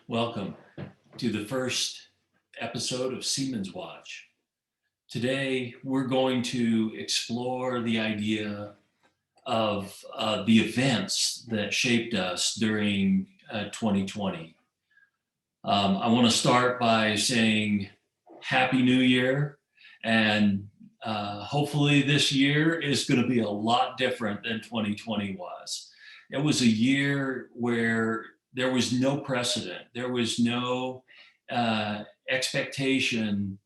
Welcome to the first episode of Seaman's Watch. Today, we're going to explore the idea of the events that shaped us during 2020. I want to start by saying Happy New Year, and hopefully, this year is going to be a lot different than 2020 was. It was a year where there was no precedent, there was no expectation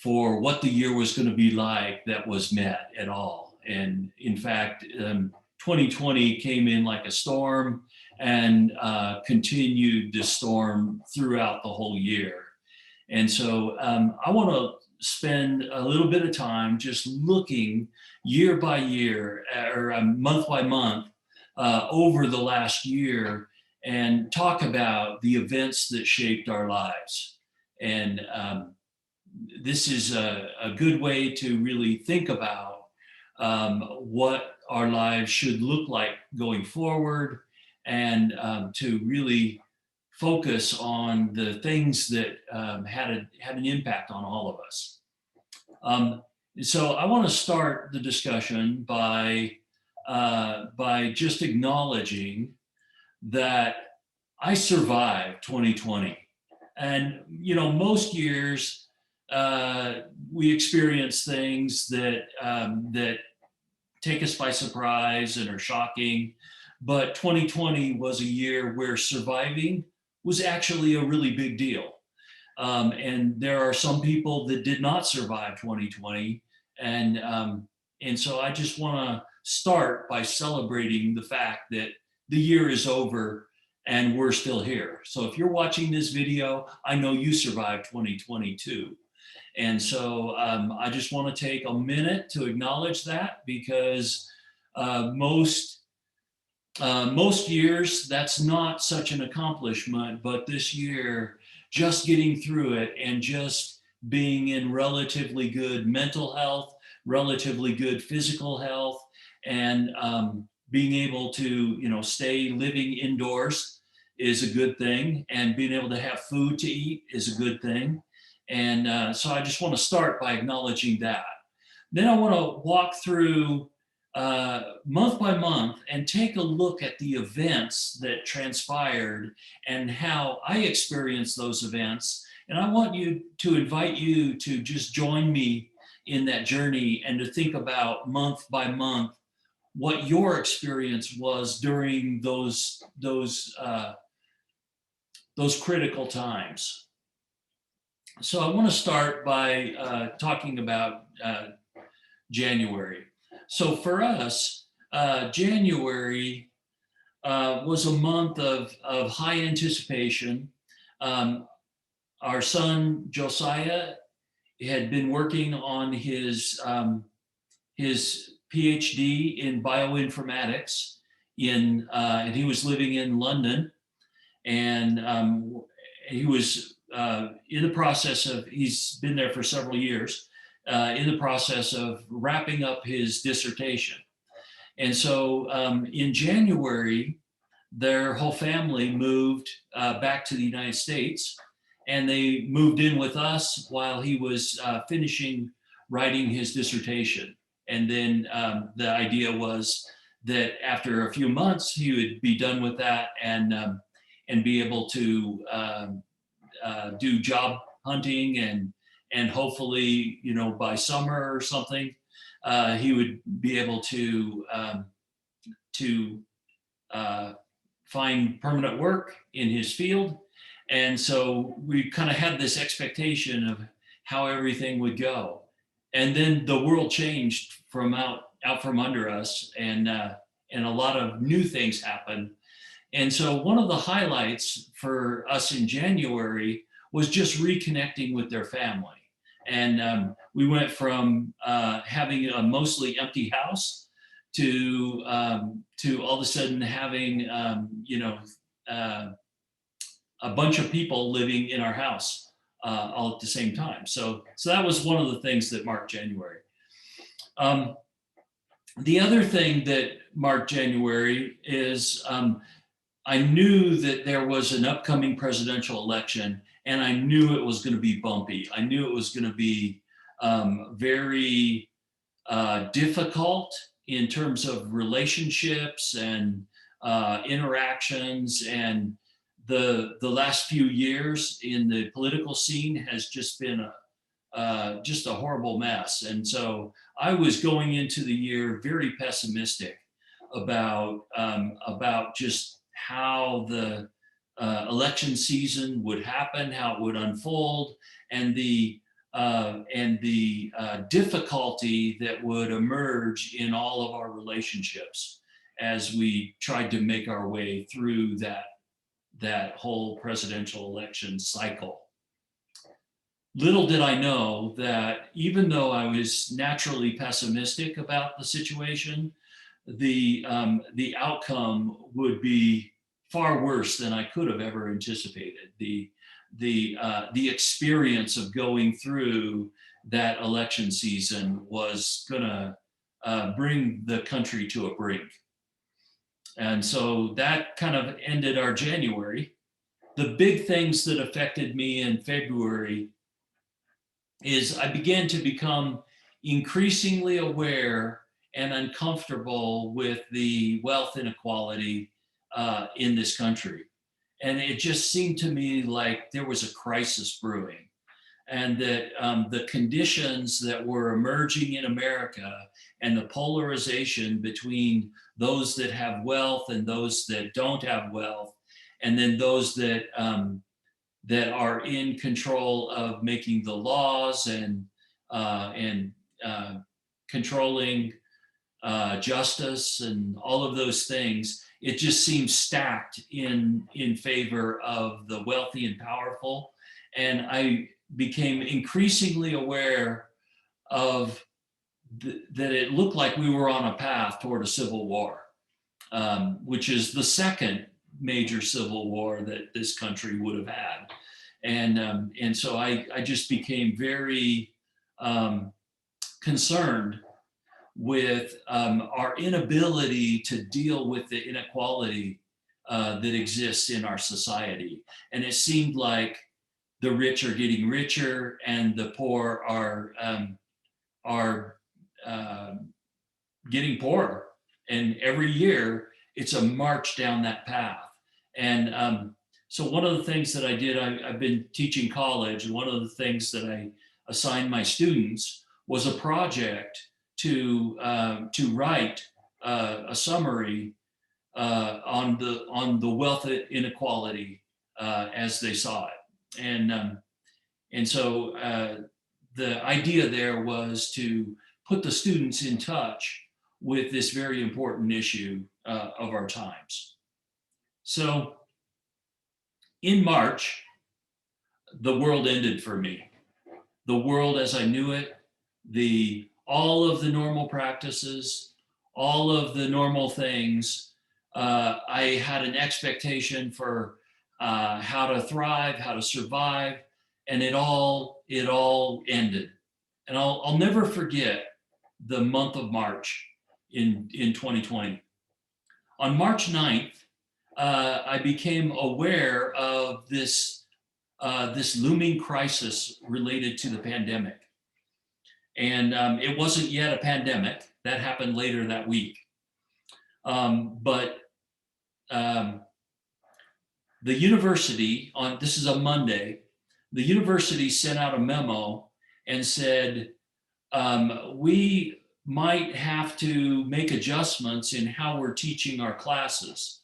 for what the year was going to be like that was met at all. And in fact, 2020 came in like a storm and continued the storm throughout the whole year. And so I want to spend a little bit of time just looking year by year or month by month over the last year and talk about the events that shaped our lives. And this is a good way to really think about what our lives should look like going forward and to really focus on the things that had an impact on all of us. So I want to start the discussion by just acknowledging that I survived 2020. And, most years we experience things that take us by surprise and are shocking. But 2020 was a year where surviving was actually a really big deal. And there are some people that did not survive 2020. And so I just want to start by celebrating the fact that the year is over and we're still here. So if you're watching this video, I know you survived 2022. And so I just want to take a minute to acknowledge that because most years that's not such an accomplishment, but this year, just getting through it and just being in relatively good mental health, relatively good physical health, and being able to stay living indoors is a good thing, and being able to have food to eat is a good thing. And so I just want to start by acknowledging that. Then I want to walk through month by month and take a look at the events that transpired and how I experienced those events. And I want to invite you to just join me in that journey and to think about month by month what your experience was during those critical times. So I want to start by talking about January. So for us, January was a month of high anticipation. Our son Josiah had been working on his PhD in bioinformatics and he was living in London, and he was in the process of, he's been there for several years, in the process of wrapping up his dissertation. And so in January, their whole family moved back to the United States, and they moved in with us while he was finishing writing his dissertation. And then the idea was that after a few months, he would be done with that and be able to do job hunting and hopefully, by summer or something, he would be able to find permanent work in his field. And so we kind of had this expectation of how everything would go. And then the world changed from out from under us, and a lot of new things happened. And so one of the highlights for us in January was just reconnecting with their family. And we went from having a mostly empty house to all of a sudden having a bunch of people living in our house all at the same time. So that was one of the things that marked January. The other thing that marked January is I knew that there was an upcoming presidential election, and I knew it was going to be bumpy. I knew it was going to be very difficult in terms of relationships and interactions. And the last few years in the political scene has just been just a horrible mess. And so I was going into the year very pessimistic about just how the election season would happen, how it would unfold, and the difficulty that would emerge in all of our relationships as we tried to make our way through that whole presidential election cycle. Little did I know that even though I was naturally pessimistic about the situation, the outcome would be far worse than I could have ever anticipated. The experience of going through that election season was going to bring the country to a brink. And so that kind of ended our January. The big things that affected me in February is I began to become increasingly aware and uncomfortable with the wealth inequality in this country. And it just seemed to me like there was a crisis brewing, and that the conditions that were emerging in America and the polarization between those that have wealth and those that don't have wealth, and then those that are in control of making the laws and controlling justice and all of those things, it just seems stacked in favor of the wealthy and powerful. And I became increasingly aware of that it looked like we were on a path toward a civil war, which is the second major civil war that this country would have had. And so I just became very concerned with our inability to deal with the inequality that exists in our society. And it seemed like the rich are getting richer and the poor are getting poorer. And every year it's a march down that path. And so one of the things that I did, I've been teaching college, and one of the things that I assigned my students was a project to write a summary on the wealth inequality as they saw it. And so the idea there was to put the students in touch with this very important issue of our times. So in March, the world ended for me. The world as I knew it, all of the normal practices, all of the normal things. I had an expectation for how to thrive, how to survive, and it all ended. And I'll never forget the month of March in 2020. On March 9th, I became aware of this looming crisis related to the pandemic. And it wasn't yet a pandemic. That happened later that week. But the university, this is a Monday, the university sent out a memo and said, we might have to make adjustments in how we're teaching our classes.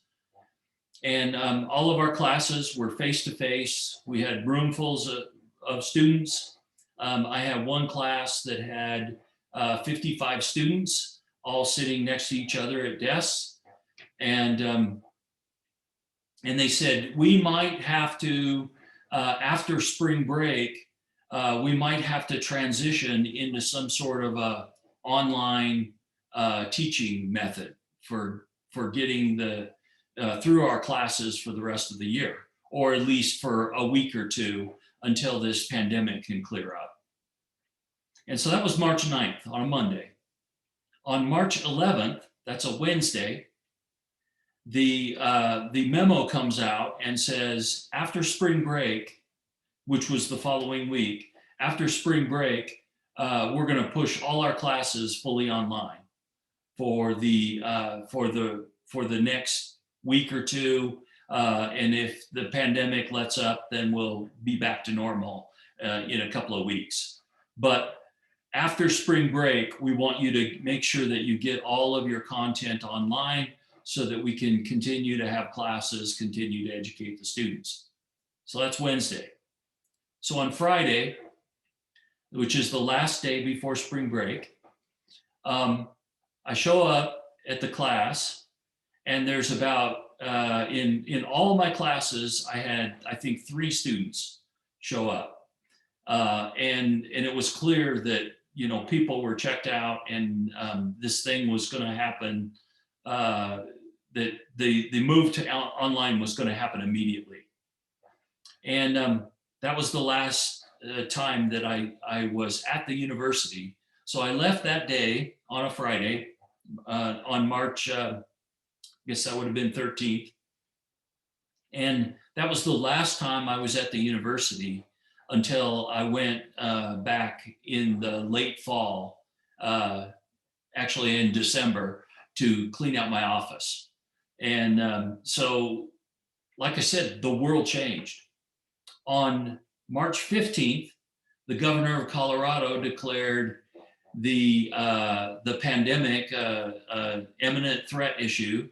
And all of our classes were face-to-face. We had roomfuls of students. I had one class that had 55 students all sitting next to each other at desks. And they said, we might have to, after spring break, we might have to transition into some sort of a online teaching method for getting through our classes for the rest of the year, or at least for a week or two until this pandemic can clear up. And so that was March 9th on a Monday. On March 11th, that's a Wednesday, the memo comes out and says, after spring break, which was the following week, after spring break, we're going to push all our classes fully online for the next week or two. And if the pandemic lets up, then we'll be back to normal in a couple of weeks. But after spring break, we want you to make sure that you get all of your content online so that we can continue to have classes, continue to educate the students. So that's Wednesday. So on Friday, which is the last day before spring break, I show up at the class, and there's about, in all of my classes, I had, I think, 3 students show up. And it was clear that, you know, people were checked out, and this thing was going to happen, that the move to online was going to happen immediately. And that was the last time that I was at the university. So I left that day on a Friday, on March, I guess that would have been 13th. And that was the last time I was at the university until I went back in the late fall, actually in December, to clean out my office. And so, like I said, the world changed. On March 15th, the governor of Colorado declared the pandemic imminent threat issue,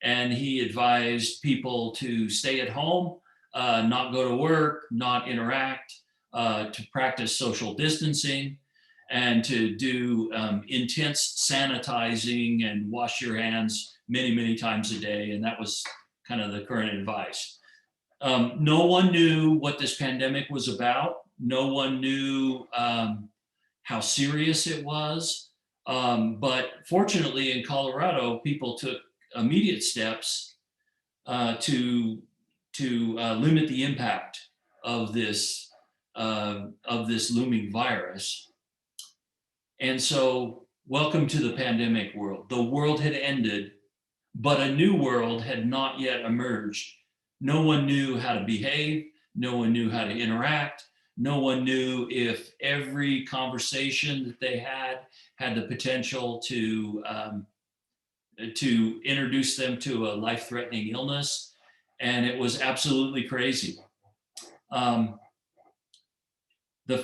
and he advised people to stay at home, not go to work, not interact, to practice social distancing, and to do intense sanitizing and wash your hands many, many times a day. And that was kind of the current advice. No one knew what this pandemic was about. No one knew how serious it was. But fortunately, in Colorado, people took immediate steps to limit the impact of this looming virus. And so, welcome to the pandemic world. The world had ended, but a new world had not yet emerged. No one knew how to behave. No one knew how to interact. No one knew if every conversation that they had the potential to introduce them to a life-threatening illness. And it was absolutely crazy. The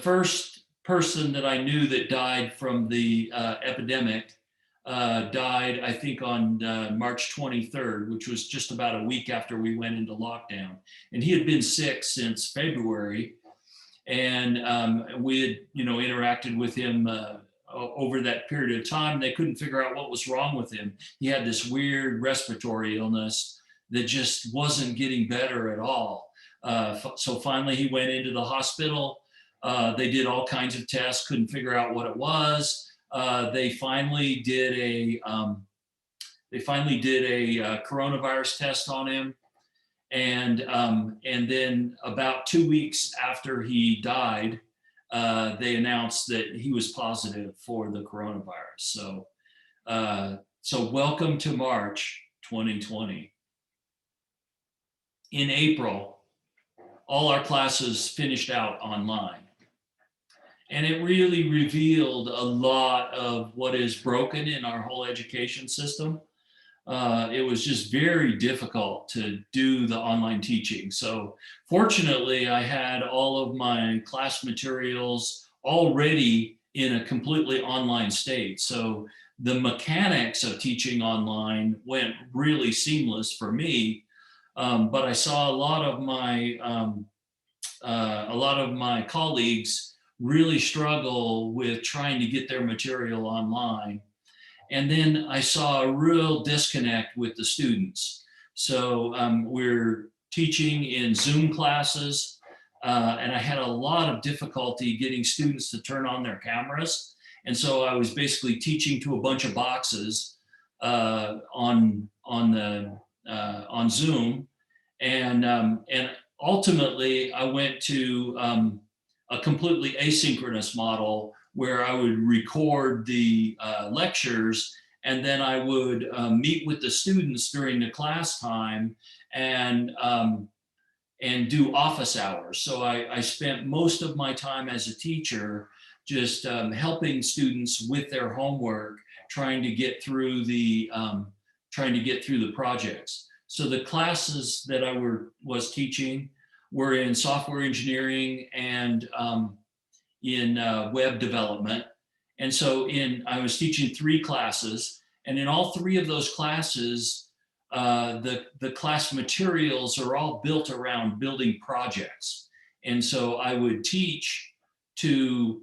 first person that I knew that died from the epidemic died, I think, on March 23rd, which was just about a week after we went into lockdown. And he had been sick since February, and we had, you know, interacted with him over that period of time. They couldn't figure out what was wrong with him. He had this weird respiratory illness that just wasn't getting better at all. So finally, he went into the hospital. They did all kinds of tests, couldn't figure out what it was. They finally did a coronavirus test on him, and then about 2 weeks after he died, they announced that he was positive for the coronavirus. So welcome to March 2020. In April, all our classes finished out online. And it really revealed a lot of what is broken in our whole education system. It was just very difficult to do the online teaching. So fortunately, I had all of my class materials already in a completely online state. So the mechanics of teaching online went really seamless for me. But I saw a lot of my colleagues really struggle with trying to get their material online. And then I saw a real disconnect with the students. So we're teaching in Zoom classes, and I had a lot of difficulty getting students to turn on their cameras. And so I was basically teaching to a bunch of boxes on Zoom, and ultimately I went to a completely asynchronous model where I would record the lectures and then I would meet with the students during the class time and do office hours. So I spent most of my time as a teacher just helping students with their homework, trying to get through the projects. So the classes that I was teaching were in software engineering and in web development. And so I was teaching 3 classes, and in all 3 of those classes, the class materials are all built around building projects. And so I would teach the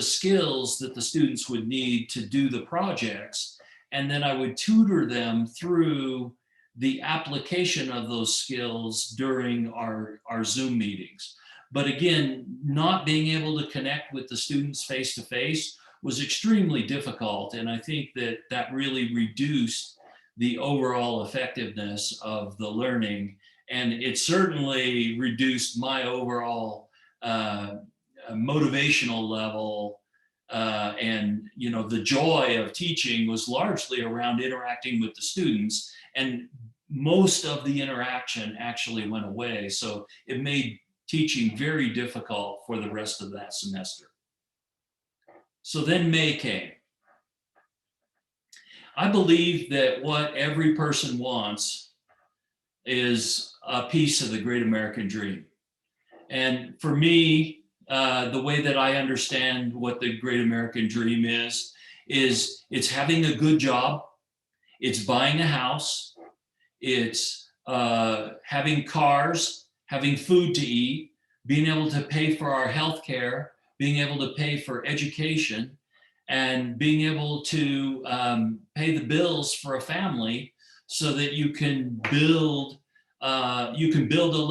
skills that the students would need to do the projects, and then I would tutor them through the application of those skills during our Zoom meetings. But again, not being able to connect with the students face to face was extremely difficult. And I think that really reduced the overall effectiveness of the learning. And it certainly reduced my overall motivational level. And the joy of teaching was largely around interacting with the students. And most of the interaction actually went away. So it made teaching very difficult for the rest of that semester. So then May came. I believe that what every person wants is a piece of the great American dream. And for me, the way that I understand what the great American dream is it's having a good job, it's buying a house, it's having cars, having food to eat, being able to pay for our health care, being able to pay for education, and being able to pay the bills for a family so that you can build a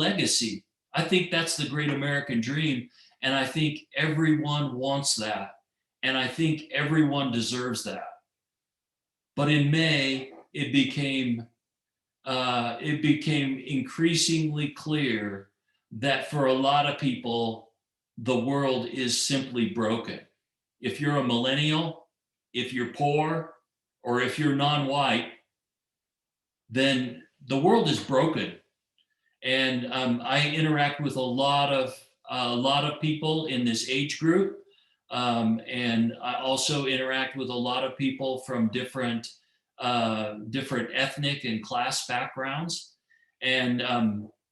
legacy. I think that's the great American dream, and I think everyone wants that, and I think everyone deserves that. But in May, it became increasingly clear that for a lot of people, the world is simply broken. If you're a millennial, if you're poor, or if you're non-white, then the world is broken. And I interact with a lot of people in this age group, and I also interact with a lot of people from different ethnic and class backgrounds, and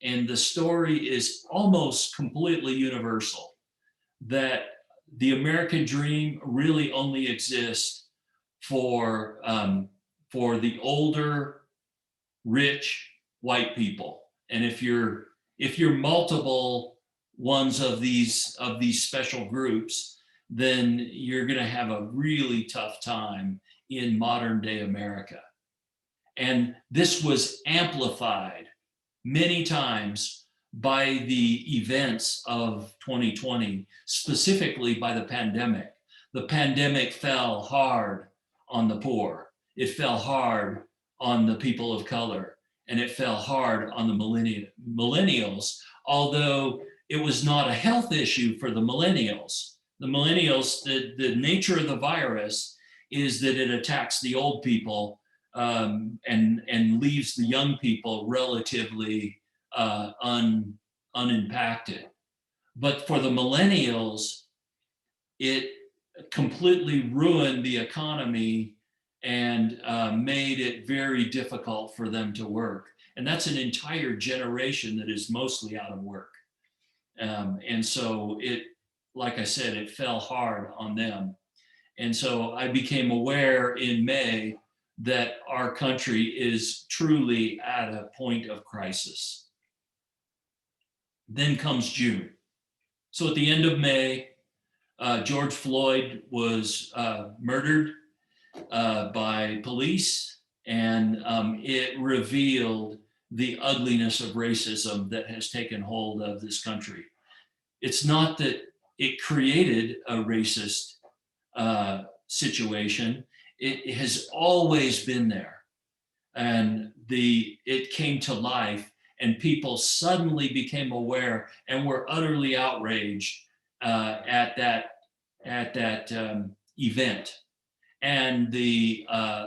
the story is almost completely universal, that the American dream really only exists for the older, rich white people. And if you're multiple ones of these special groups, then you're going to have a really tough time in modern day America. And this was amplified many times by the events of 2020, specifically by the pandemic. The pandemic fell hard on the poor. It fell hard on the people of color, and it fell hard on the millennials, although it was not a health issue for the millennials. The millennials, the nature of the virus is that it attacks the old people and leaves the young people relatively unimpacted. But for the millennials, it completely ruined the economy and made it very difficult for them to work. And that's an entire generation that is mostly out of work. And so like I said, it fell hard on them. And so I became aware in May that our country is truly at a point of crisis. Then comes June. So at the end of May, George Floyd was murdered by police, and it revealed the ugliness of racism that has taken hold of this country. It's not that it created a racist situation. It has always been there. And it came to life, and people suddenly became aware and were utterly outraged at that event. and the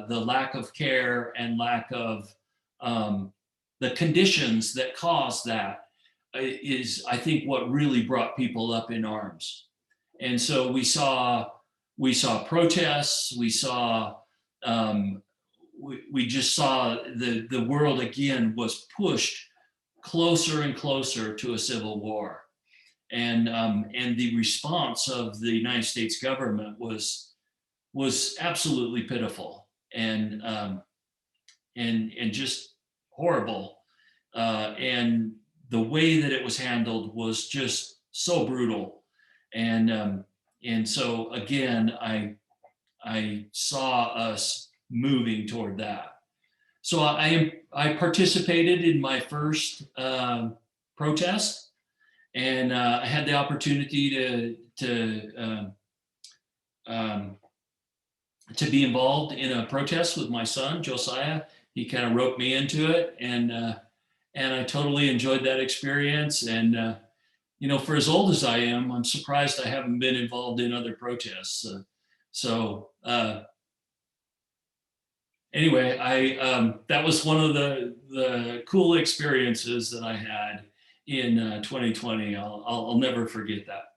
lack of care and lack of the conditions that cause that is, I think, what really brought people up in arms. And so we saw protests, we just saw the world again was pushed closer and closer to a civil war. And the response of the United States government was absolutely pitiful and just horrible. And the way that it was handled was just so brutal. And so again, I saw us moving toward that. So I participated in my first protest, and I had the opportunity to be involved in a protest with my son Josiah. He kind of roped me into it, and I totally enjoyed that experience. And you know, for as old as I am, I'm surprised I haven't been involved in other protests. So anyway, I that was one of the cool experiences that I had in 2020. I'll never forget that.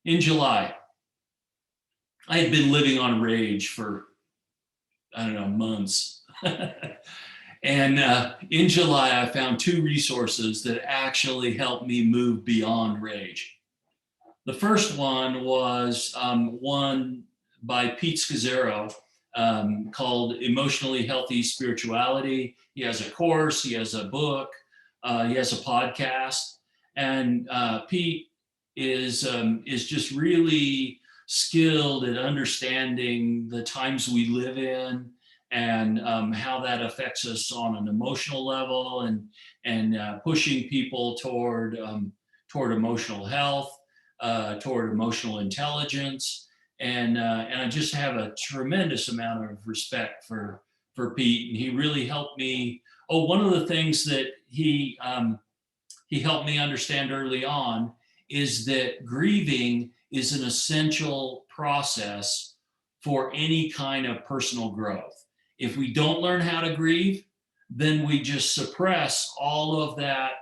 In July, I had been living on rage for, I don't know, months. And in July, I found two resources that actually helped me move beyond rage. The first one was one by Pete Scazzaro called Emotionally Healthy Spirituality. He has a course, he has a book, he has a podcast. And Pete is just really skilled at understanding the times we live in and how that affects us on an emotional level, and pushing people toward emotional health, toward emotional intelligence, and I just have a tremendous amount of respect for Pete, and he really helped me. Oh, one of the things that he helped me understand early on is that grieving is an essential process for any kind of personal growth. If we don't learn how to grieve, then we just suppress all of that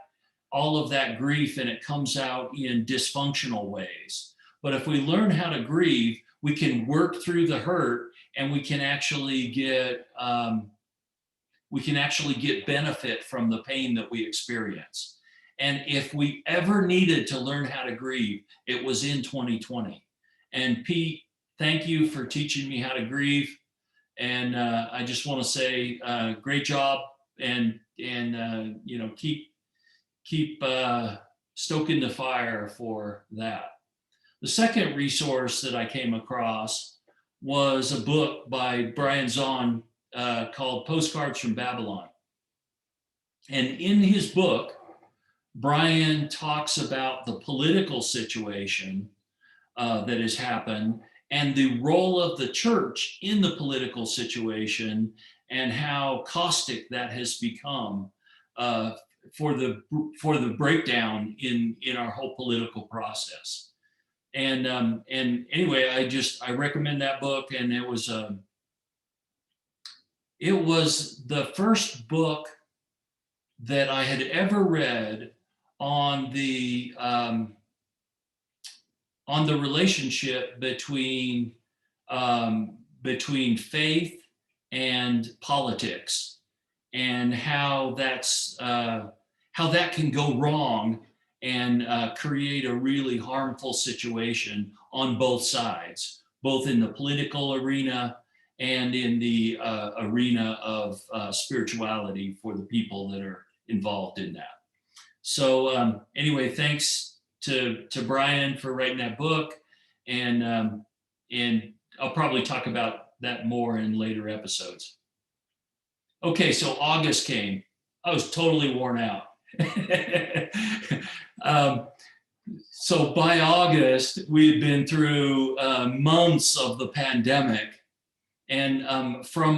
grief, and it comes out in dysfunctional ways. But if we learn how to grieve, we can work through the hurt, and we can actually get benefit from the pain that we experience. And if we ever needed to learn how to grieve, it was in 2020. And Pete, thank you for teaching me how to grieve. And I just want to say, great job, and you know, keep stoking the fire for that. The second resource that I came across was a book by Brian Zahn called Postcards from Babylon. And in his book, Brian talks about the political situation that has happened and the role of the church in the political situation, and how caustic that has become for the breakdown in our whole political process. And anyway, I recommend that book, and it was the first book that I had ever read on the relationship between faith and politics, and how that can go wrong and create a really harmful situation on both sides, both in the political arena and in the arena of spirituality for the people that are involved in that. So anyway, thanks to Brian for writing that book, and I'll probably talk about that more in later episodes. Okay, so August came. I was totally worn out. So by August, we had been through months of the pandemic, and from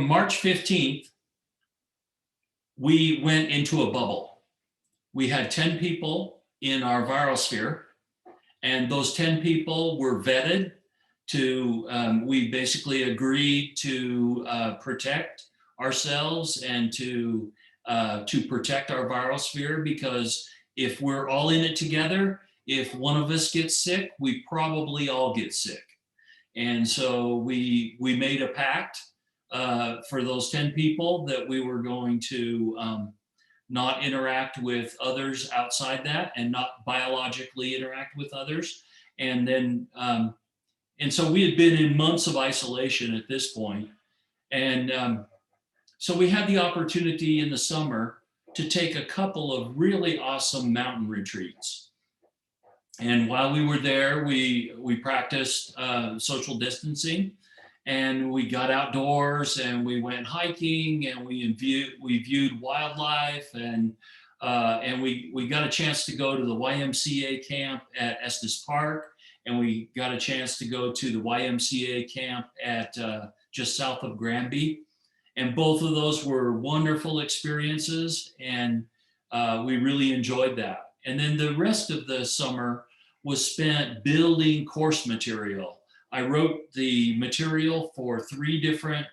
March 15th, we went into a bubble. We had 10 people in our viral sphere, And those 10 people were vetted to, we basically agreed to protect ourselves and to protect our viral sphere, because if we're all in it together, if one of us gets sick, we probably all get sick. And so we made a pact for those 10 people that we were going to not interact with others outside that, and not biologically interact with others. And then, and so we had been in months of isolation at this point. And so we had the opportunity in the summer to take a couple of really awesome mountain retreats. And while we were there, we practiced social distancing, and we got outdoors and we went hiking, and we viewed wildlife, and we got a chance to go to the YMCA camp at Estes Park, and we got a chance to go to the YMCA camp at just south of Granby. And both of those were wonderful experiences, and we really enjoyed that. And then the rest of the summer was spent building course material. I wrote the material for 3 different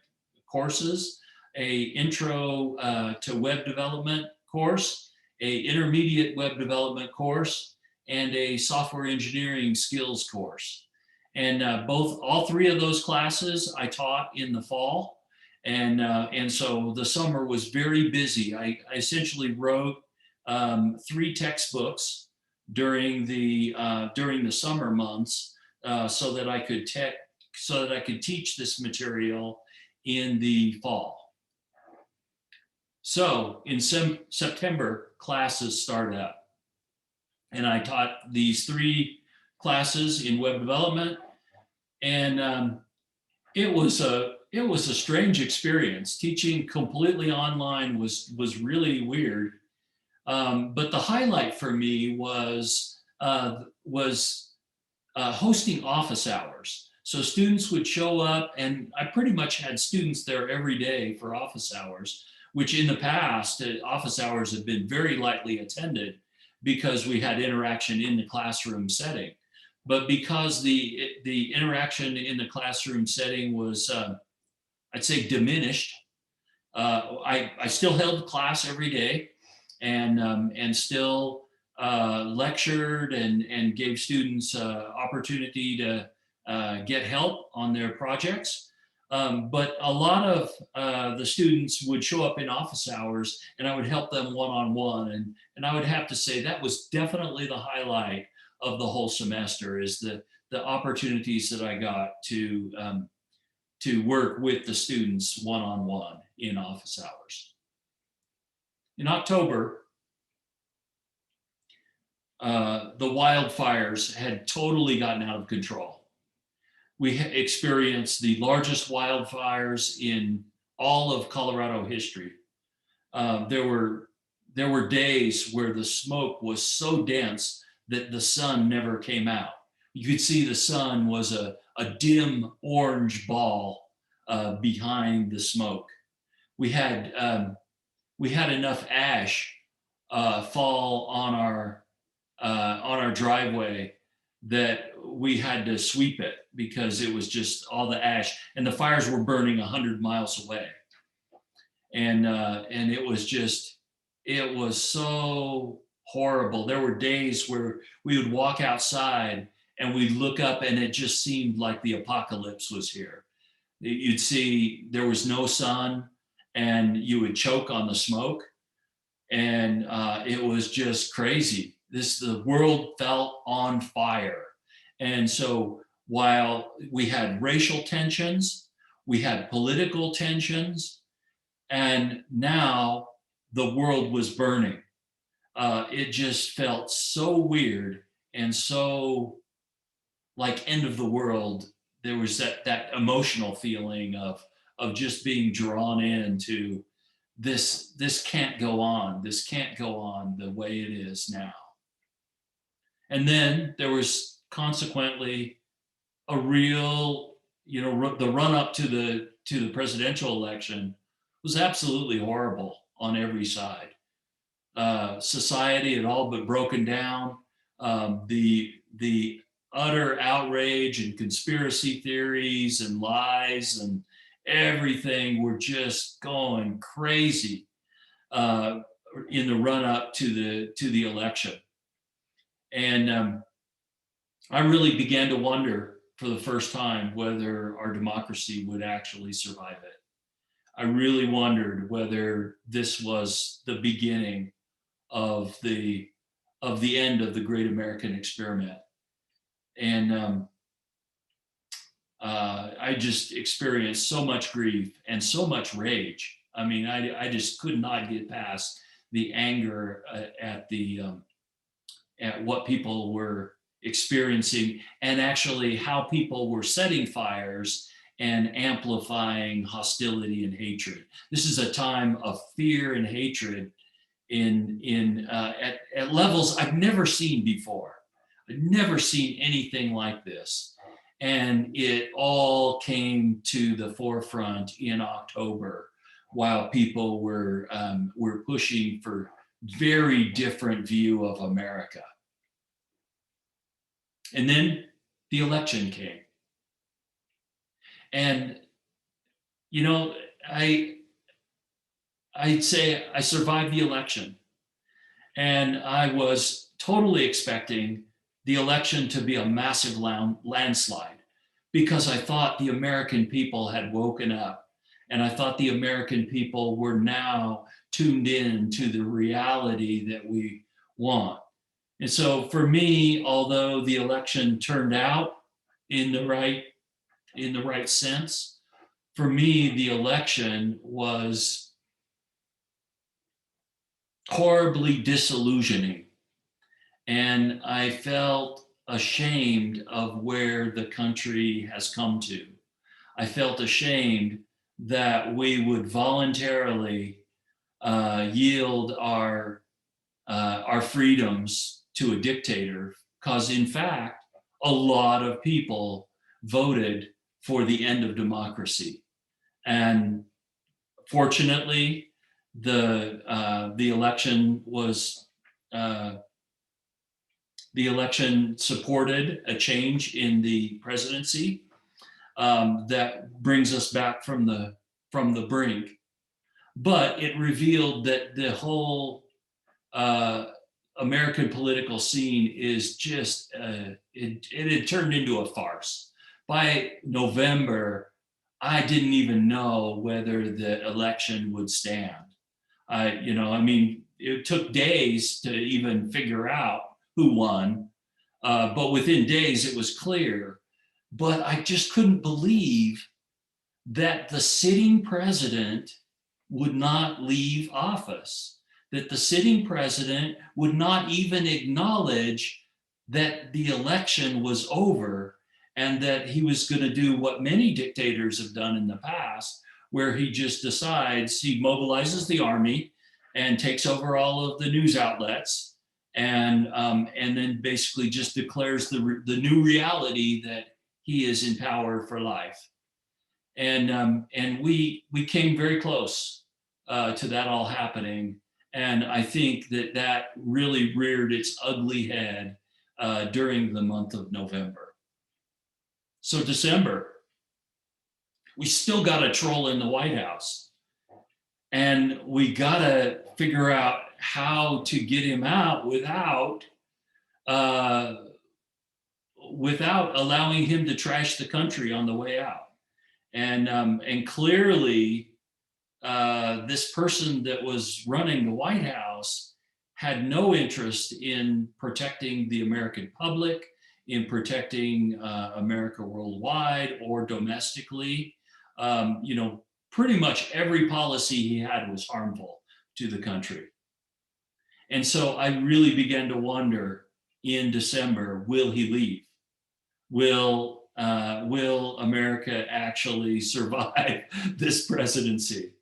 courses: a intro to web development course, a intermediate web development course, and a software engineering skills course. And all 3 of those classes I taught in the fall. And so the summer was very busy. I essentially wrote 3 textbooks during the summer months, so that I could teach this material in the fall. So in September, classes started up, and I taught these 3 classes in web development, and it was a strange experience. Teaching completely online was really weird. But the highlight for me was hosting office hours. So students would show up, and I pretty much had students there every day for office hours, which in the past, office hours have been very lightly attended because we had interaction in the classroom setting. But because the interaction in the classroom setting was, I'd say, diminished, I still held class every day, and still lectured and gave students opportunity to get help on their projects. But a lot of the students would show up in office hours, and I would help them one-on-one. And I would have to say that was definitely the highlight of the whole semester, is the opportunities that I got to work with the students one-on-one in office hours. In October, the wildfires had totally gotten out of control. We experienced the largest wildfires in all of Colorado history. There were days where the smoke was so dense that the sun never came out. You could see the sun was a dim orange ball behind the smoke. We had enough ash fall on our driveway that we had to sweep it, because it was just all the ash, and the fires were burning 100 miles away. And it was so horrible. There were days where we would walk outside and we'd look up, and it just seemed like the apocalypse was here. You'd see there was no sun, and you would choke on the smoke, and it was just crazy. The world felt on fire. And so while we had racial tensions, we had political tensions, and now the world was burning. It just felt so weird and so like end of the world. There was that emotional feeling of just being drawn into this can't go on. This can't go on the way it is now. And then there was consequently a real, the run up to the presidential election was absolutely horrible on every side. Society had all but broken down. The the utter outrage and conspiracy theories and lies and everything were just going crazy uh, in the run up to the election. And I really began to wonder for the first time whether our democracy would actually survive it. I really wondered whether this was the beginning of the end of the great American experiment. And I just experienced so much grief and so much rage. I mean, I just could not get past the anger at what people were experiencing, and actually how people were setting fires and amplifying hostility and hatred. This is a time of fear and hatred at levels I've never seen before. I've never seen anything like this. And it all came to the forefront in October, while people were pushing for very different view of America. And then the election came. And, you know, I'd say I survived the election. And I was totally expecting the election to be a massive landslide, because I thought the American people had woken up, and I thought the American people were now tuned in to the reality that we want. And so for me, although the election turned out in the right sense, for me, the election was horribly disillusioning. And I felt ashamed of where the country has come to. I felt ashamed that we would voluntarily yield our freedoms to a dictator, because in fact, a lot of people voted for the end of democracy. And fortunately, the election was the election supported a change in the presidency that brings us back from the brink. But it revealed that the whole uh, American political scene is just it had turned into a farce. By November, I didn't even know whether the election would stand. I mean, it took days to even figure out who won, but within days it was clear. But I just couldn't believe that the sitting president would not leave office, that the sitting president would not even acknowledge that the election was over, and that he was going to do what many dictators have done in the past, where he just decides, he mobilizes the army and takes over all of the news outlets, and then basically just declares the new reality that he is in power for life. And we came very close to that all happening. And I think that really reared its ugly head during the month of November. So December, we still got a troll in the White House, and we got to figure out how to get him out uh, without allowing him to trash the country on the way out. And clearly, this person that was running the White House had no interest in protecting the American public, in protecting America worldwide or domestically. Pretty much every policy he had was harmful to the country. And so I really began to wonder in December, will he leave? Will America actually survive this presidency?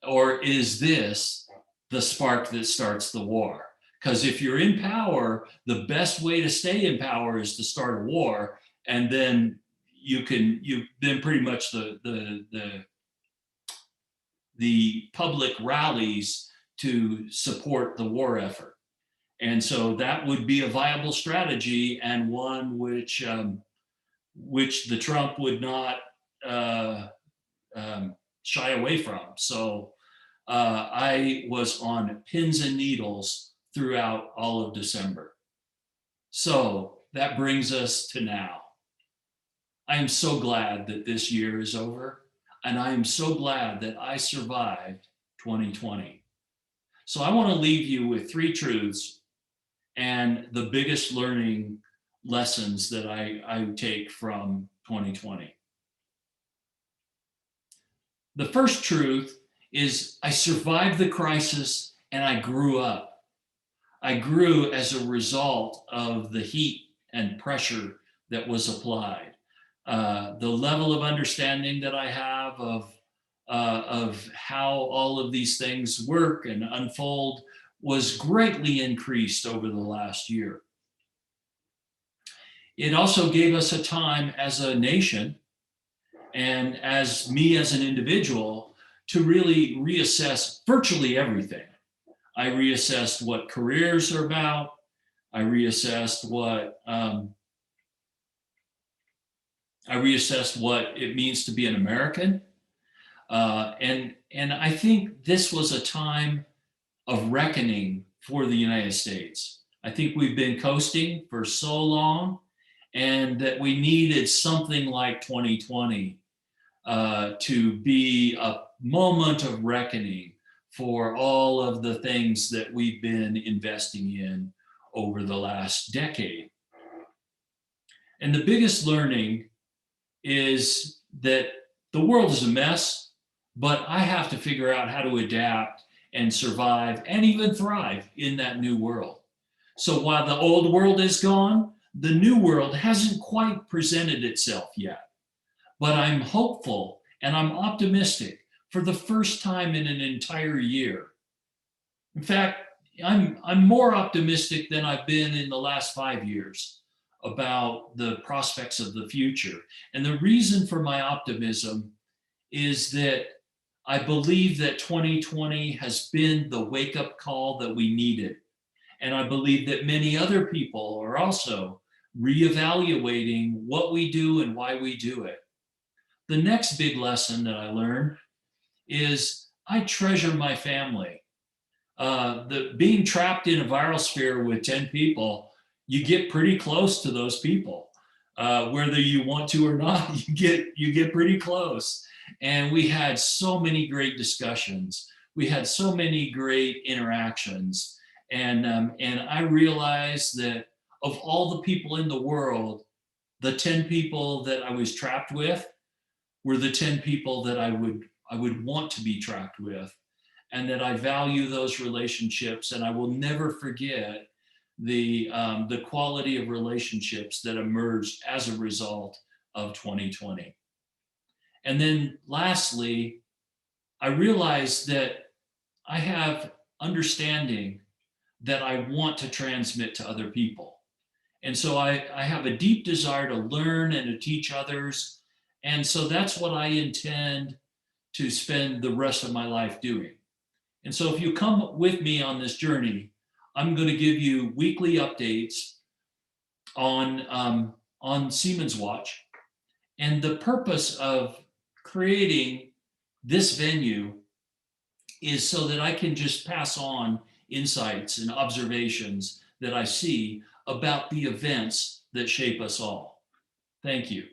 Or is this the spark that starts the war? Because if you're in power, the best way to stay in power is to start a war, and then then pretty much the public rallies to support the war effort. And so that would be a viable strategy, and one which the Trump would not uh, shy away from. So I was on pins and needles throughout all of December. So that brings us to now. I am so glad that this year is over, and I am so glad that I survived 2020. So I want to leave you with three truths and the biggest learning lessons that I take from 2020. The first truth is I survived the crisis and I grew up. I grew as a result of the heat and pressure that was applied. The level of understanding that I have of how all of these things work and unfold was greatly increased over the last year. It also gave us a time as a nation and as me as an individual to really reassess virtually everything. I reassessed what careers are about. I reassessed what it means to be an American, and I think this was a time of reckoning for the United States. I think we've been coasting for so long, and that we needed something like 2020 to be a moment of reckoning for all of the things that we've been investing in over the last decade. And the biggest learning is that the world is a mess, but I have to figure out how to adapt and survive and even thrive in that new world. So while the old world is gone, the new world hasn't quite presented itself yet. But I'm hopeful and I'm optimistic for the first time in an entire year. In fact, I'm more optimistic than I've been in the last 5 years about the prospects of the future. And the reason for my optimism is that I believe that 2020 has been the wake up call that we needed. And I believe that many other people are also reevaluating what we do and why we do it. The next big lesson that I learned is I treasure my family. Being trapped in a viral sphere with 10 people, you get pretty close to those people. Whether you want to or not, you get pretty close. And we had so many great discussions. We had so many great interactions. And I realized that of all the people in the world, the 10 people that I was trapped with were the 10 people that I would want to be trapped with, and that I value those relationships, and I will never forget the quality of relationships that emerged as a result of 2020. And then lastly, I realized that I have understanding that I want to transmit to other people. And so I have a deep desire to learn and to teach others. And so that's what I intend to spend the rest of my life doing. And so if you come with me on this journey, I'm going to give you weekly updates on Seaman's Watch. And the purpose of creating this venue is so that I can just pass on insights and observations that I see about the events that shape us all. Thank you.